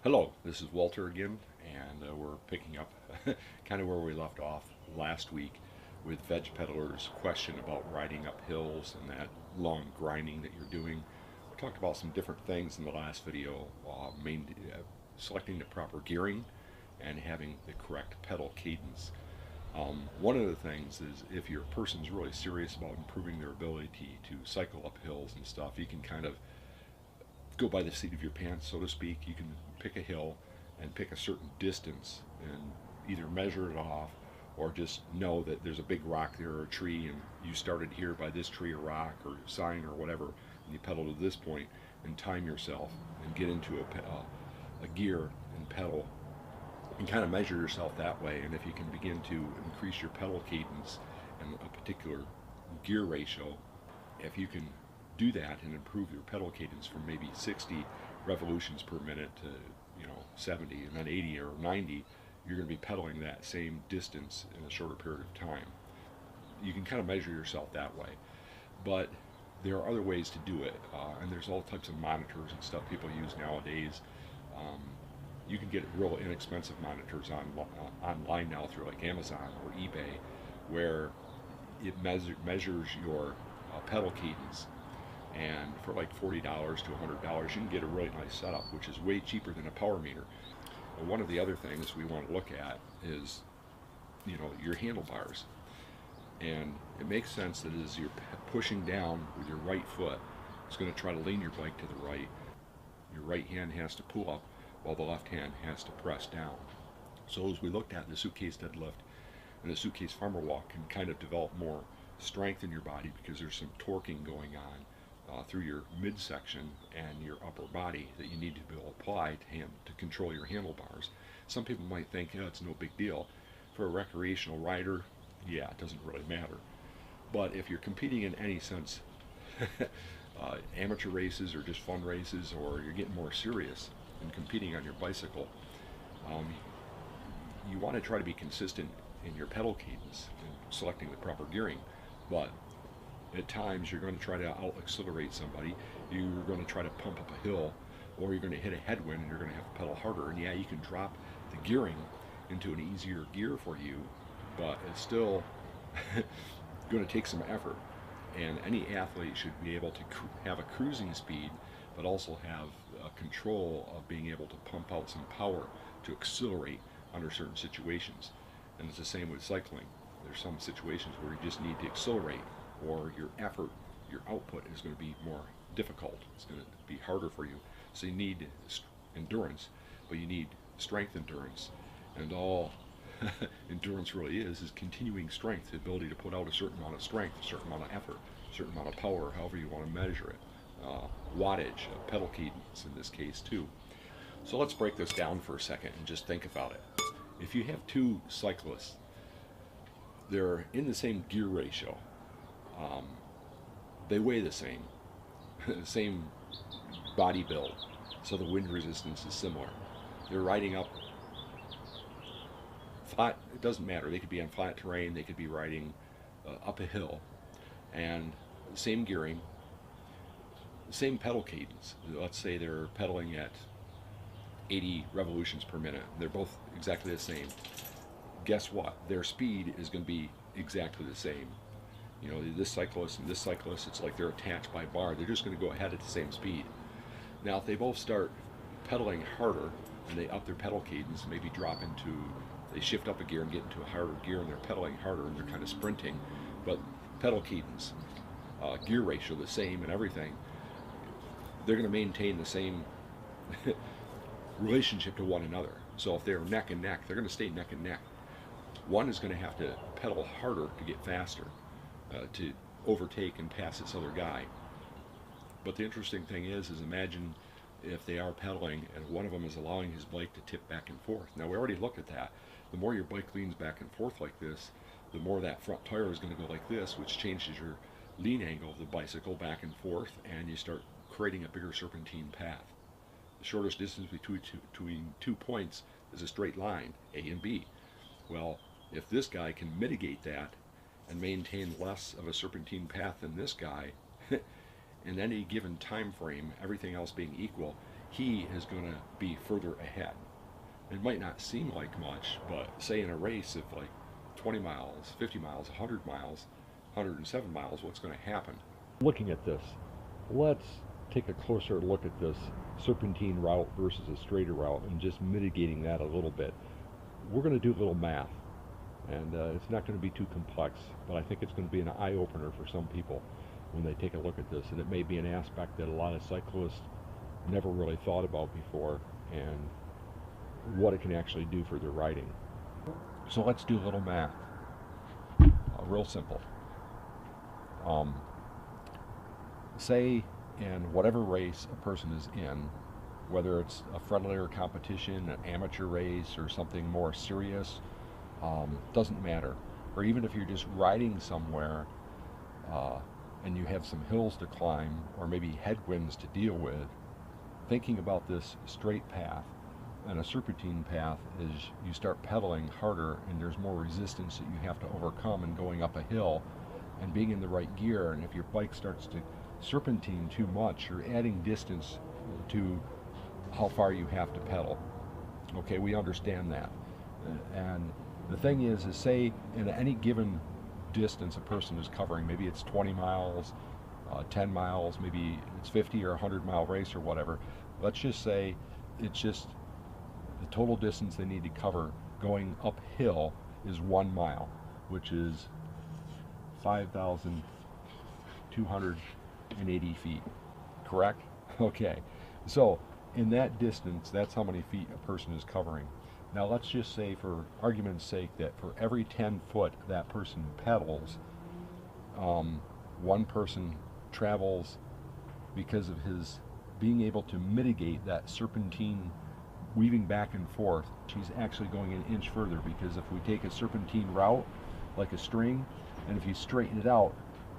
Hello, this is Walter again, and we're picking up kind of where we left off last week with Veg Peddler's question about riding up hills and that long grinding that you're doing. We talked about some different things in the last video, selecting the proper gearing and having the correct pedal cadence. One of the things is if your person's really serious about improving their ability to cycle up hills and stuff, you can kind of go by the seat of your pants, so to speak. You can pick a hill and pick a certain distance and either measure it off or just know that there's a big rock there or a tree and you started here by this tree or rock or sign or whatever, and you pedal to this point and time yourself and get into a gear and pedal and kind of measure yourself that way. And if you can begin to increase your pedal cadence and a particular gear ratio, if you can do that and improve your pedal cadence from maybe 60 revolutions per minute to 70 and then 80 or 90, you're going to be pedaling that same distance in a shorter period of time. You can kind of measure yourself that way, but there are other ways to do it, and there's all types of monitors and stuff people use nowadays. You can get real inexpensive monitors online now through like Amazon or eBay, where it measures your pedal cadence. And for like $40 to $100, you can get a really nice setup, which is way cheaper than a power meter. And one of the other things we want to look at is, your handlebars. And it makes sense that as you're pushing down with your right foot, it's going to try to lean your bike to the right. Your right hand has to pull up while the left hand has to press down. So as we looked at the suitcase deadlift and the suitcase farmer walk, can kind of develop more strength in your body because there's some torquing going on through your midsection and your upper body that you need to be able to apply to control your handlebars. Some people might think, it's no big deal. For a recreational rider, yeah, it doesn't really matter. But if you're competing in any sense, amateur races or just fun races, or you're getting more serious and competing on your bicycle, you want to try to be consistent in your pedal cadence and selecting the proper gearing. But at times you're going to try to out-accelerate somebody, you're going to try to pump up a hill, or you're going to hit a headwind and you're going to have to pedal harder. And yeah, you can drop the gearing into an easier gear for you, but it's still going to take some effort. And any athlete should be able to have a cruising speed, but also have control of being able to pump out some power to accelerate under certain situations. And it's the same with cycling. There's some situations where you just need to accelerate, or your effort, your output is going to be more difficult. It's going to be harder for you. So you need endurance, but you need strength endurance. And all endurance really is continuing strength, the ability to put out a certain amount of strength, a certain amount of effort, a certain amount of power, however you want to measure it. Wattage, pedal cadence in this case too. So let's break this down for a second and just think about it. If you have two cyclists, they're in the same gear ratio. They weigh the same, same body build, so the wind resistance is similar. They're riding up flat, it doesn't matter, they could be on flat terrain, they could be riding up a hill, and same gearing, same pedal cadence. Let's say they're pedaling at 80 revolutions per minute. They're both exactly the same. Guess what? Their speed is going to be exactly the same. This cyclist and this cyclist, it's like they're attached by a bar. They're just going to go ahead at the same speed. Now, if they both start pedaling harder and they up their pedal cadence, maybe they shift up a gear and get into a harder gear, and they're pedaling harder and they're kind of sprinting, but pedal cadence, gear ratio the same and everything, they're going to maintain the same relationship to one another. So if they're neck and neck, they're going to stay neck and neck. One is going to have to pedal harder to get faster, to overtake and pass this other guy. But the interesting thing is imagine if they are pedaling and one of them is allowing his bike to tip back and forth. Now, we already looked at that. The more your bike leans back and forth like this, the more that front tire is going to go like this, which changes your lean angle of the bicycle back and forth, and you start creating a bigger serpentine path. The shortest distance between 2 points is a straight line, A and B. Well, if this guy can mitigate that and maintain less of a serpentine path than this guy, in any given time frame, everything else being equal, he is going to be further ahead. It might not seem like much, but say in a race of like 20 miles, 50 miles, 100 miles, 107 miles, what's going to happen? Looking at this, let's take a closer look at this serpentine route versus a straighter route and just mitigating that a little bit. We're going to do a little math, and it's not going to be too complex, but I think it's going to be an eye-opener for some people when they take a look at this, and it may be an aspect that a lot of cyclists never really thought about before, and what it can actually do for their riding. So let's do a little math. Real simple. Say in whatever race a person is in, whether it's a friendlier competition, an amateur race, or something more serious, doesn't matter. Or even if you're just riding somewhere and you have some hills to climb or maybe headwinds to deal with, thinking about this straight path and a serpentine path is you start pedaling harder and there's more resistance that you have to overcome in going up a hill and being in the right gear. And if your bike starts to serpentine too much, you're adding distance to how far you have to pedal. Okay, we understand that. And the thing is say in any given distance a person is covering, maybe it's 20 miles, 10 miles, maybe it's 50 or 100 mile race or whatever. Let's just say it's just the total distance they need to cover going uphill is 1 mile, which is 5,280 feet, correct? Okay, so in that distance, that's how many feet a person is covering. Now let's just say, for argument's sake, that for every 10 foot that person pedals, one person travels, because of his being able to mitigate that serpentine weaving back and forth, she's actually going an inch further, because if we take a serpentine route like a string, and if you straighten it out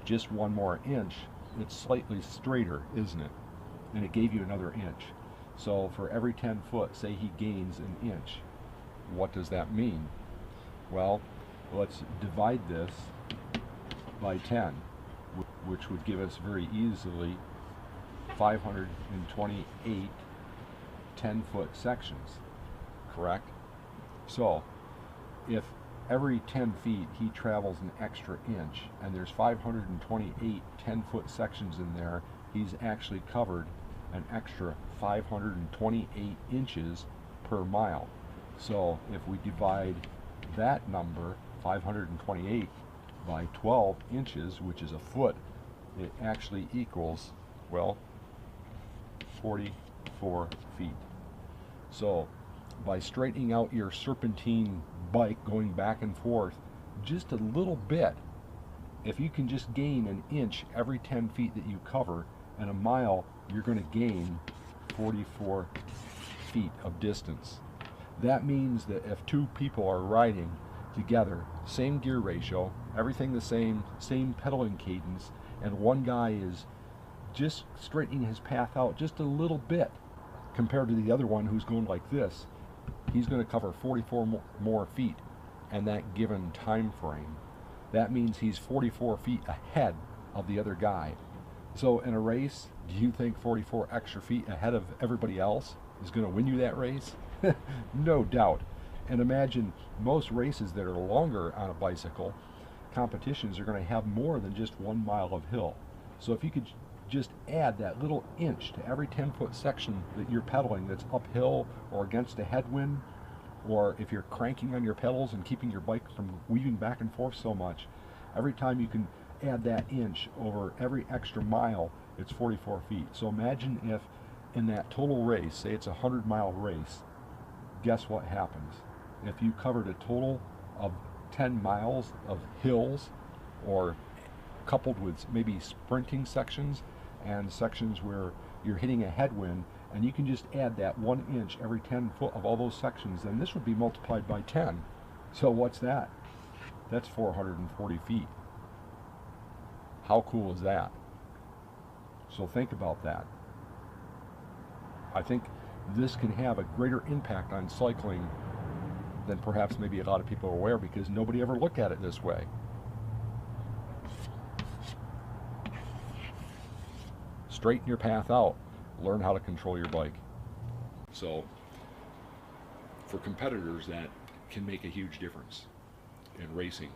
just one more inch, it's slightly straighter, isn't it? And it gave you another inch. So for every 10 foot, say he gains an inch. What does that mean? Well, let's divide this by 10, which would give us very easily 528 10-foot sections, correct? So if every 10 feet he travels an extra inch and there's 528 10-foot sections in there, he's actually covered an extra 528 inches per mile. So if we divide that number, 528, by 12 inches, which is a foot, it actually equals, well, 44 feet. So by straightening out your serpentine bike going back and forth just a little bit, if you can just gain an inch every 10 feet that you cover, and a mile, you're going to gain 44 feet of distance. That means that if two people are riding together, same gear ratio, everything the same pedaling cadence, and one guy is just straightening his path out just a little bit compared to the other one who's going like this, he's going to cover 44 more feet in that given time frame. That means he's 44 feet ahead of the other guy. So in a race, do you think 44 extra feet ahead of everybody else is going to win you that race? No doubt. And imagine most races that are longer on a bicycle, competitions are going to have more than just 1 mile of hill. So if you could just add that little inch to every 10-foot section that you're pedaling that's uphill or against a headwind, or if you're cranking on your pedals and keeping your bike from weaving back and forth so much, every time you can add that inch over every extra mile, it's 44 feet. So imagine if in that total race, say it's a 100-mile race, guess what happens? If you covered a total of 10 miles of hills, or coupled with maybe sprinting sections and sections where you're hitting a headwind, and you can just add that 1 inch every 10 foot of all those sections, then this would be multiplied by 10. So what's that? That's 440 feet. How cool is that? So think about that. I think this can have a greater impact on cycling than perhaps maybe a lot of people are aware, because nobody ever looked at it this way. Straighten your path out. Learn how to control your bike. So for competitors, that can make a huge difference in racing.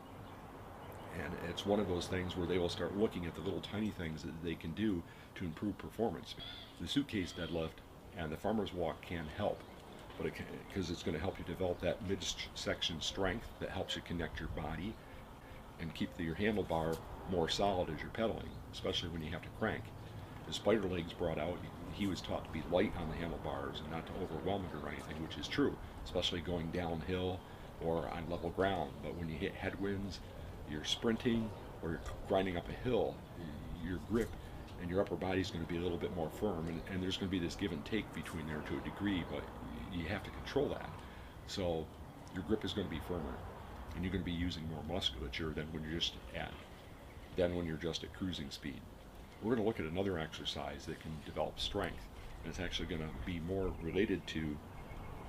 And it's one of those things where they will start looking at the little tiny things that they can do to improve performance. The suitcase deadlift and the farmer's walk can help, but because it's going to help you develop that midsection strength that helps you connect your body and keep your handlebar more solid as you're pedaling, especially when you have to crank. As Spider Legs brought out, he was taught to be light on the handlebars and not to overwhelm it or anything, which is true, especially going downhill or on level ground. But when you hit headwinds, you're sprinting or you're grinding up a hill, your grip and your upper body is going to be a little bit more firm, and there's going to be this give and take between there to a degree, but you have to control that. So your grip is going to be firmer, and you're going to be using more musculature than when you're just at cruising speed. We're going to look at another exercise that can develop strength, and it's actually going to be more related to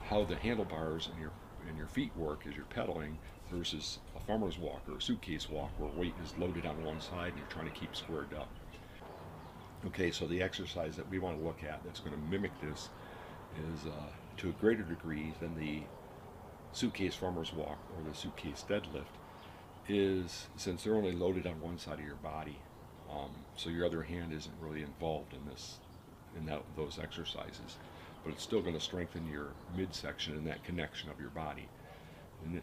how the handlebars and your feet work as you're pedaling versus a farmer's walk or a suitcase walk where weight is loaded on one side and you're trying to keep squared up. Okay, so the exercise that we want to look at that's going to mimic this is to a greater degree than the suitcase farmer's walk or the suitcase deadlift, is since they're only loaded on one side of your body, so your other hand isn't really involved in those exercises, but it's still going to strengthen your midsection and that connection of your body. And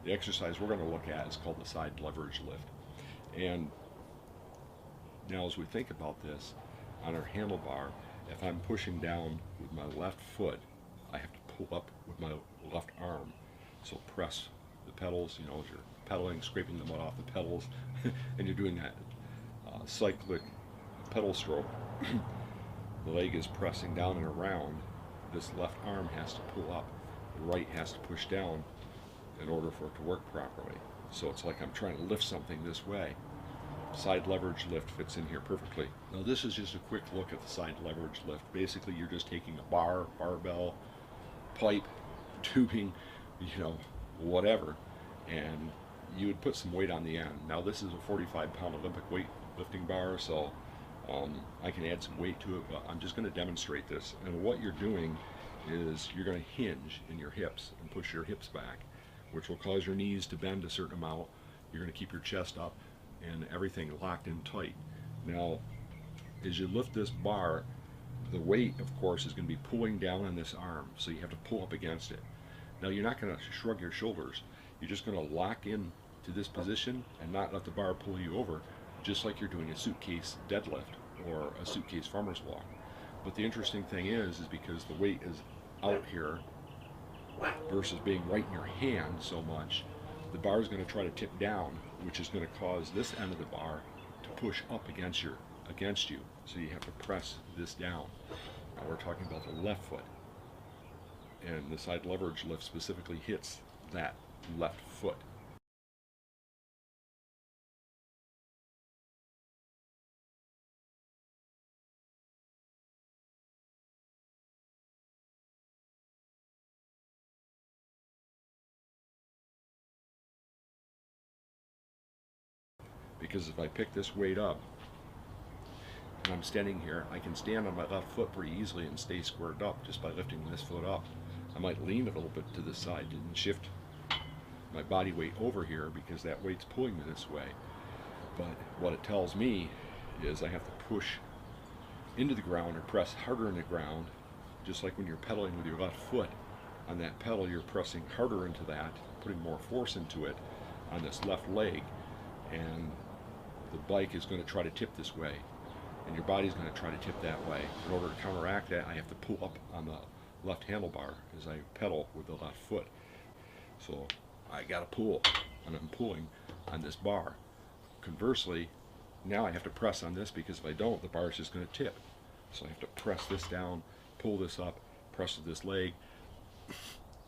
the exercise we're going to look at is called the side leverage lift. And now as we think about this, on our handlebar, if I'm pushing down with my left foot, I have to pull up with my left arm. So press the pedals, as you're pedaling, scraping the mud off the pedals, and you're doing that cyclic pedal stroke. The leg is pressing down and around. This left arm has to pull up. The right has to push down in order for it to work properly. So it's like I'm trying to lift something this way. Side leverage lift fits in here perfectly. Now this is just a quick look at the side leverage lift. Basically you're just taking a bar, barbell, pipe, tubing, whatever, and you would put some weight on the end. Now this is a 45-pound Olympic weight lifting bar, so I can add some weight to it, but I'm just going to demonstrate this. And what you're doing is you're going to hinge in your hips and push your hips back, which will cause your knees to bend a certain amount. You're going to keep your chest up and everything locked in tight. Now, as you lift this bar, the weight, of course, is going to be pulling down on this arm, so you have to pull up against it. Now, you're not going to shrug your shoulders. You're just going to lock in to this position and not let the bar pull you over, just like you're doing a suitcase deadlift or a suitcase farmer's walk. But the interesting thing is because the weight is out here versus being right in your hand so much, the bar is going to try to tip down, which is going to cause this end of the bar to push up against you. So you have to press this down. Now we're talking about the left foot, and the side leverage lift specifically hits that left foot. Because if I pick this weight up and I'm standing here, I can stand on my left foot pretty easily and stay squared up just by lifting this foot up. I might lean a little bit to the side and shift my body weight over here because that weight's pulling me this way. But what it tells me is I have to push into the ground or press harder in the ground, just like when you're pedaling with your left foot. On that pedal, you're pressing harder into that, putting more force into it on this left leg, and the bike is going to try to tip this way, and your body's going to try to tip that way. In order to counteract that, I have to pull up on the left handlebar as I pedal with the left foot. So I got to pull, and I'm pulling on this bar. Conversely, now I have to press on this, because if I don't, the bar is just going to tip. So I have to press this down, pull this up, press with this leg,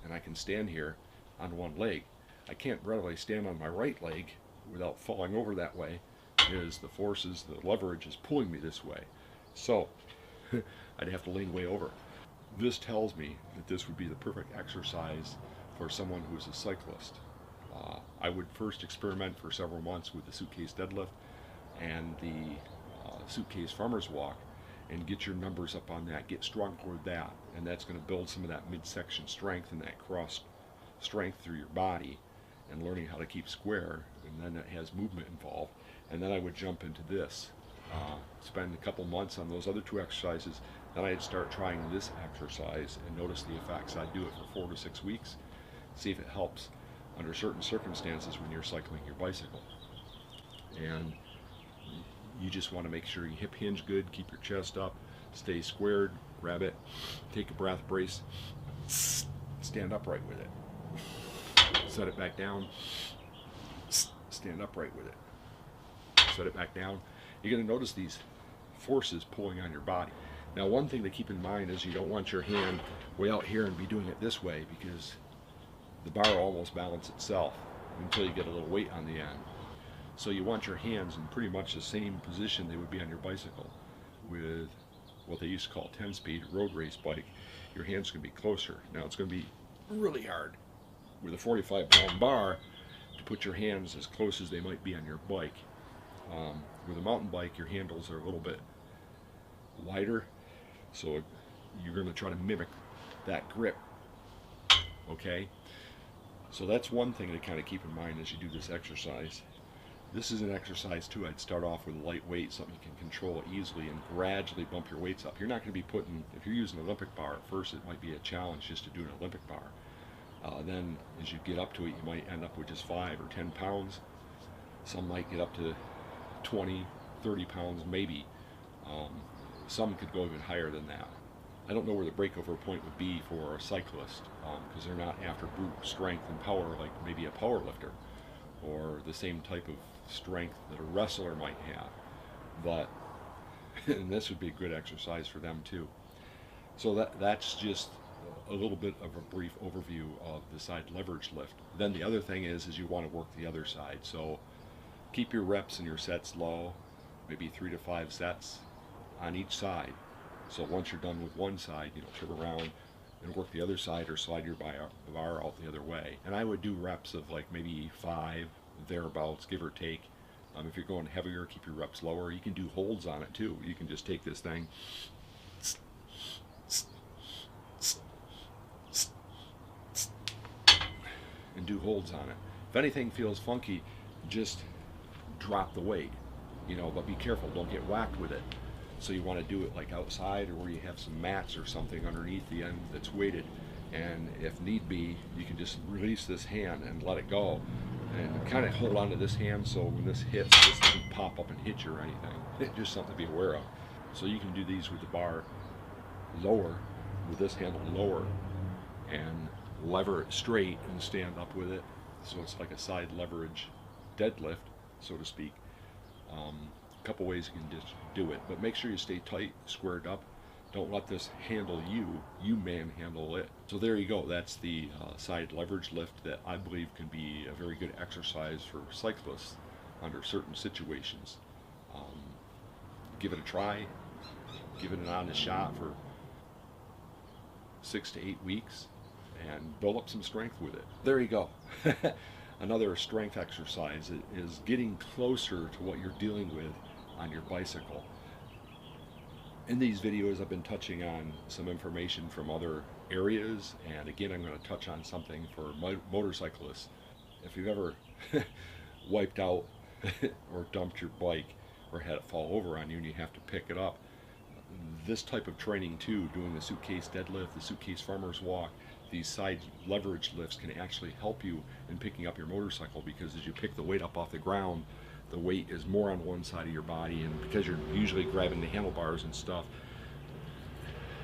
and I can stand here on one leg. I can't readily stand on my right leg without falling over that way, because the forces, the leverage is pulling me this way. So I'd have to lean way over. This tells me that this would be the perfect exercise for someone who is a cyclist. I would first experiment for several months with the suitcase deadlift and the suitcase farmer's walk, and get your numbers up on that. Get stronger with that, and that's going to build some of that midsection strength and that cross strength through your body, and learning how to keep square, and then it has movement involved. And then I would jump into this, spend a couple months on those other two exercises, then I'd start trying this exercise and notice the effects. I'd do it for 4 to 6 weeks, see if it helps under certain circumstances when you're cycling your bicycle. And you just want to make sure you hip hinge good, keep your chest up, stay squared, grab it, take a breath, brace, stand upright with it. Set it back down, stand upright with it. Set it back down. You're going to notice these forces pulling on your body. Now, one thing to keep in mind is you don't want your hand way out here and be doing it this way, because the bar will almost balance itself until you get a little weight on the end. So you want your hands in pretty much the same position they would be on your bicycle. With what they used to call 10-speed road race bike, your hands can be closer. Now, it's going to be really hard with a 45-pound bar to put your hands as close as they might be on your bike. With a mountain bike, your handles are a little bit wider, so you're going to try to mimic that grip. Okay? So that's one thing to kind of keep in mind as you do this exercise. This is an exercise too. I'd start off with light weight, something you can control easily, and gradually bump your weights up. You're not going to be putting, if you're using an Olympic bar at first, it might be a challenge just to do an Olympic bar. Then as you get up to it, you might end up with just 5 or 10 pounds. Some might get up to 20, 30 pounds maybe. Some could go even higher than that. I don't know where the breakover point would be for a cyclist, because they're not after brute strength and power like maybe a power lifter, or the same type of strength that a wrestler might have. But and this would be a good exercise for them too. So that's just a little bit of a brief overview of the side leverage lift. Then the other thing is you want to work the other side. So keep your reps and your sets low, maybe 3 to 5 sets on each side. So once you're done with one side, turn around and work the other side, or slide your bar out the other way. And I would do reps of like maybe 5, thereabouts, give or take. If you're going heavier, keep your reps lower. You can do holds on it too. You can just take this thing and do holds on it. If anything feels funky, just drop the weight, but be careful, don't get whacked with it. So you want to do it like outside, or where you have some mats or something underneath the end that's weighted, and if need be, you can just release this hand and let it go, and kind of hold on to this hand so when this hits, this doesn't pop up and hit you or anything. It's just something to be aware of. So you can do these with the bar lower, with this handle lower, and lever it straight and stand up with it, so it's like a side leverage deadlift, so to speak. A couple ways you can just do it, but make sure you stay tight, squared up. Don't let this handle you manhandle it. So there you go. That's the side leverage lift that I believe can be a very good exercise for cyclists under certain situations. Give it a try. Give it an honest shot for 6 to 8 weeks and build up some strength with it. There you go. Another strength exercise is getting closer to what you're dealing with on your bicycle. In these videos, I've been touching on some information from other areas, and again, I'm going to touch on something for motorcyclists. If you've ever wiped out or dumped your bike or had it fall over on you and you have to pick it up, this type of training too, doing the suitcase deadlift, the suitcase farmer's walk, these side leverage lifts can actually help you in picking up your motorcycle, because as you pick the weight up off the ground, the weight is more on one side of your body, and because you're usually grabbing the handlebars and stuff,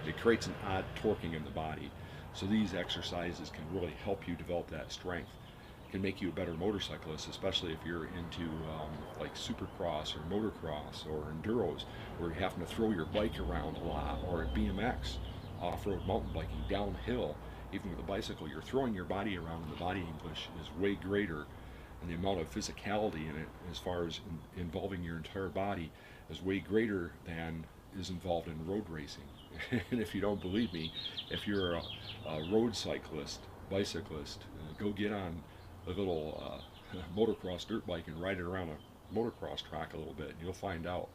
it creates an odd torquing in the body. So these exercises can really help you develop that strength. It can make you a better motorcyclist, especially if you're into like supercross or motocross or enduros, where you're having to throw your bike around a lot, or at BMX, off-road mountain biking, downhill. Even with a bicycle, you're throwing your body around, and the body English is way greater, and the amount of physicality in it, as far as involving your entire body, is way greater than is involved in road racing. And if you don't believe me, if you're a road cyclist, bicyclist, go get on a little motocross dirt bike and ride it around a motocross track a little bit, and you'll find out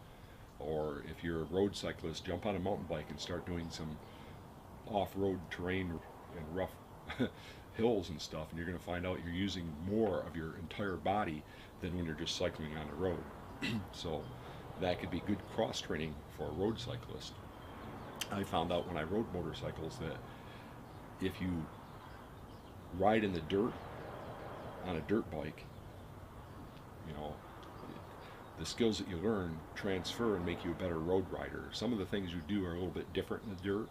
Or if you're a road cyclist, jump on a mountain bike and start doing some off-road terrain and rough hills and stuff, and you're going to find out you're using more of your entire body than when you're just cycling on the road. So that could be good cross training for a road cyclist. I found out when I rode motorcycles that if you ride in the dirt on a dirt bike, you know, the skills that you learn transfer and make you a better road rider. Some of the things you do are a little bit different in the dirt.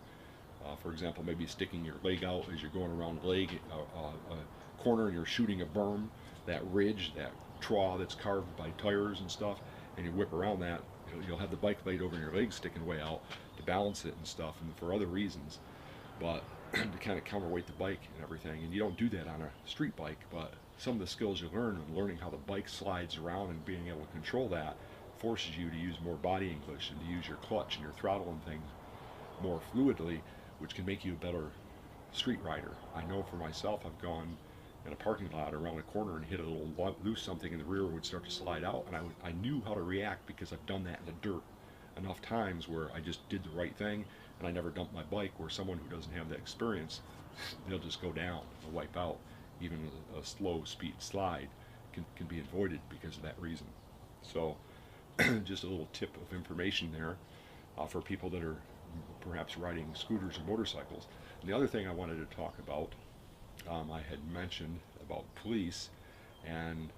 For example, maybe sticking your leg out as you're going around a corner and you're shooting a berm, that ridge, that trough that's carved by tires and stuff, and you whip around that. You'll have the bike blade over your leg sticking way out to balance it and stuff, and for other reasons, but to kind of counterweight the bike and everything. And you don't do that on a street bike, but some of the skills you learn and learning how the bike slides around and being able to control that forces you to use more body English and to use your clutch and your throttle and things more fluidly, which can make you a better street rider. I know for myself, I've gone in a parking lot around a corner and hit a little loose something, and the rear would start to slide out, and I knew how to react because I've done that in the dirt enough times where I just did the right thing, and I never dumped my bike. Where someone who doesn't have that experience, they'll just go down and wipe out. Even a slow speed slide can be avoided because of that reason. So just a little tip of information there for people that are perhaps riding scooters or motorcycles. And the other thing I wanted to talk about, I had mentioned about police and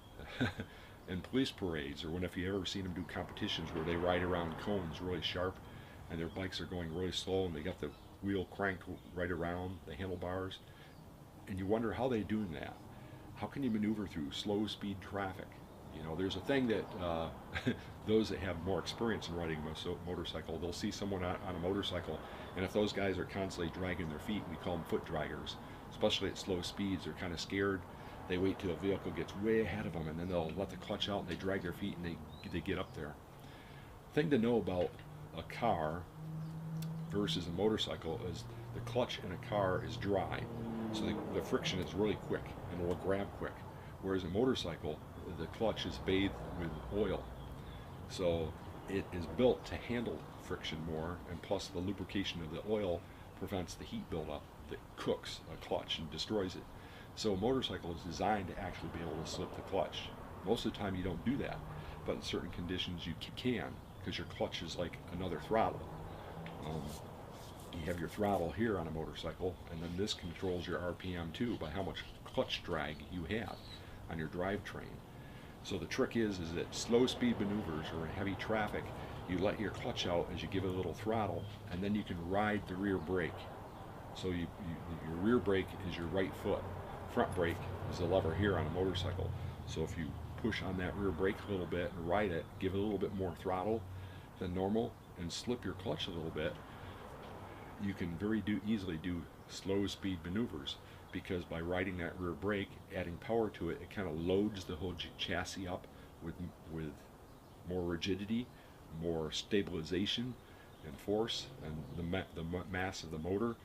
and police parades, or when if you ever seen them do competitions where they ride around cones really sharp and their bikes are going really slow and they got the wheel cranked right around the handlebars, and you wonder how they're doing that. How can you maneuver through slow speed traffic? You know, there's a thing that those that have more experience in riding a motorcycle, they'll see someone on a motorcycle, and if those guys are constantly dragging their feet, we call them foot draggers, especially at slow speeds. They're kind of scared. They wait till a vehicle gets way ahead of them, and then they'll let the clutch out and they drag their feet and they get up there. Thing to know about a car versus a motorcycle is the clutch in a car is dry, so the friction is really quick and it'll grab quick. Whereas a motorcycle, the clutch is bathed with oil, so it is built to handle friction more, and plus the lubrication of the oil prevents the heat buildup that cooks a clutch and destroys it. So a motorcycle is designed to actually be able to slip the clutch. Most of the time you don't do that, but in certain conditions you can, because your clutch is like another throttle. You have your throttle here on a motorcycle, and then this controls your RPM too by how much clutch drag you have on your drivetrain. So the trick is that slow speed maneuvers or in heavy traffic, you let your clutch out as you give it a little throttle, and then you can ride the rear brake. So your rear brake is your right foot. Front brake is the lever here on a motorcycle. So if you push on that rear brake a little bit and ride it, give it a little bit more throttle than normal, and slip your clutch a little bit, you can very easily do slow speed maneuvers, because by riding that rear brake, adding power to it, it kind of loads the whole chassis up with more rigidity, more stabilization and force, and the mass of the motor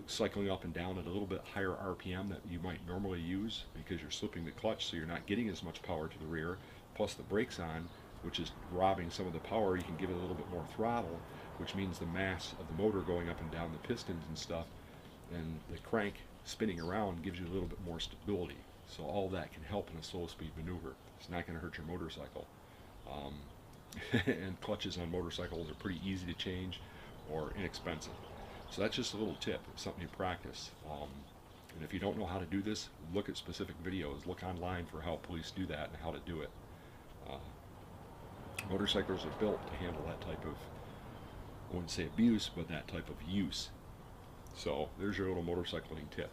cycling up and down at a little bit higher RPM that you might normally use, because you're slipping the clutch, so you're not getting as much power to the rear. Plus the brakes on, which is robbing some of the power, you can give it a little bit more throttle, which means the mass of the motor going up and down the pistons and stuff, and the crank spinning around gives you a little bit more stability. So all that can help in a slow speed maneuver. It's not going to hurt your motorcycle. And clutches on motorcycles are pretty easy to change or inexpensive. So that's just a little tip. It's something you practice. And if you don't know how to do this, look at specific videos. Look online for how police do that and how to do it. Motorcycles are built to handle that type of, I wouldn't say abuse, but that type of use. So there's your little motorcycling tip.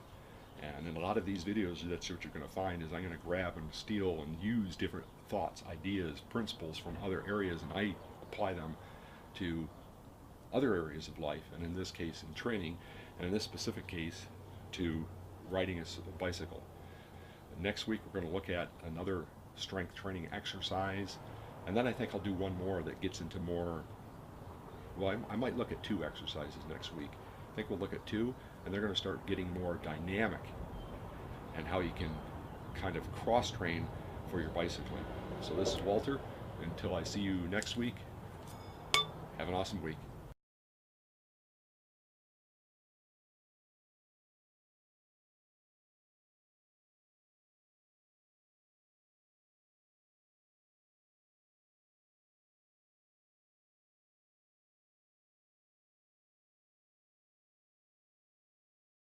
And in a lot of these videos, that's what you're going to find is I'm going to grab and steal and use different thoughts, ideas, principles from other areas, and I apply them to other areas of life, and in this case in training, and in this specific case to riding a bicycle. Next week we're going to look at another strength training exercise, and then I think I'll do one more that gets into more, well, I might look at 2 exercises next week. I think we'll look at 2, and they're going to start getting more dynamic and how you can kind of cross train for your bicycling. So this is Walter. Until I see you next week, an awesome week.